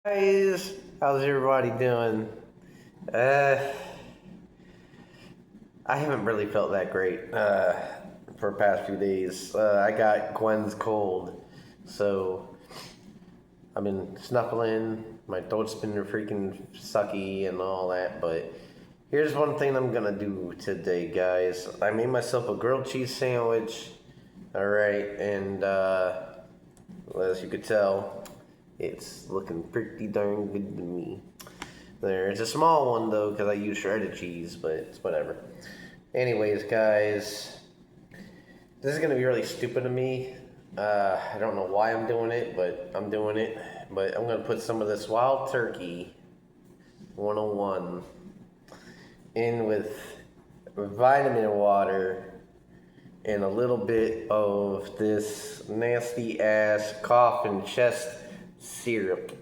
Guys, how's everybody doing? Uh, I haven't really felt that great for the past few days. I got Gwen's cold, so I've been snuffling. My throat's been freaking sucky and all that. But here's one thing I'm gonna do today, guys. I made myself a grilled cheese sandwich. All right, and as you could tell, it's looking pretty darn good to me. There, it's a small one though because I use shredded cheese, but it's whatever. Anyways, guys, this is gonna be really stupid of me. I don't know why I'm doing it, but I'm doing it. But I'm gonna put some of this Wild Turkey 101 in with vitamin water and a little bit of this nasty ass cough and chest syrup.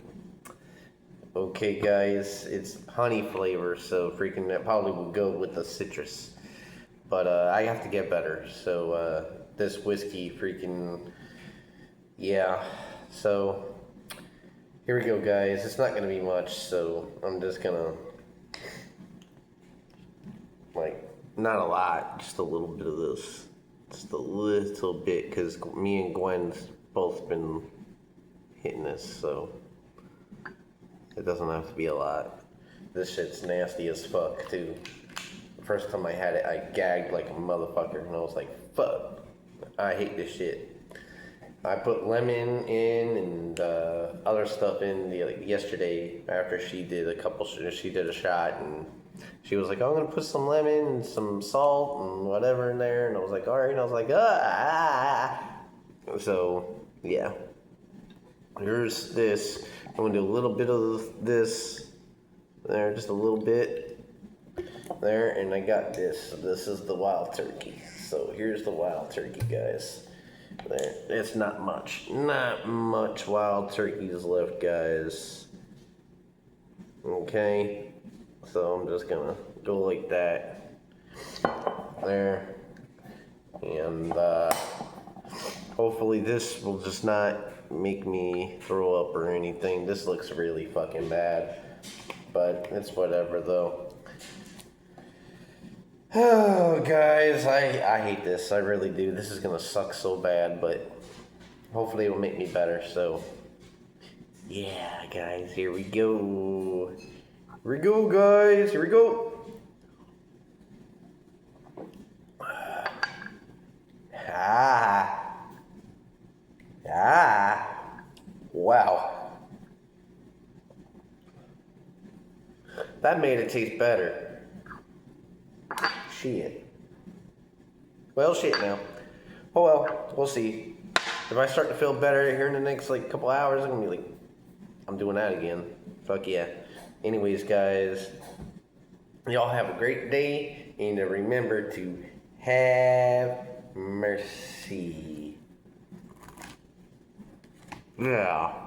Okay, guys, it's honey flavor, so freaking that probably would go with the citrus. But I have to get better, so this whiskey freaking, yeah. So here we go, guys. It's not gonna be much, so I'm just gonna, like, not a lot, just a little bit of this. Just a little bit, because me and Gwen's both been hitting this, so it doesn't have to be a lot. This shit's nasty as fuck, too. The first time I had it, I gagged like a motherfucker, and I was like, fuck, I hate this shit. I put lemon in and other stuff in yesterday after she did a shot, and she was like, oh, I'm gonna put some lemon and some salt and whatever in there, and I was like, all right, and I was like, So, yeah. Here's this. I'm gonna do a little bit of this there, just a little bit there, and I got this. This is the Wild Turkey. So here's the Wild Turkey, guys. There, it's not much Wild Turkeys left, guys. Okay, so I'm just gonna go like that there, and hopefully this will just not make me throw up or anything. This looks really fucking bad, but it's whatever though. Oh, guys, I hate this. I really do. This is gonna suck so bad, but hopefully it will make me better. So, yeah, guys, here we go. Here we go, guys. Here we go. Wow. That made it taste better. Shit. Well, shit now. Oh well, we'll see. If I start to feel better here in the next couple hours, I'm gonna be like, I'm doing that again. Fuck yeah. Anyways, guys, y'all have a great day, and remember to have mercy. Yeah.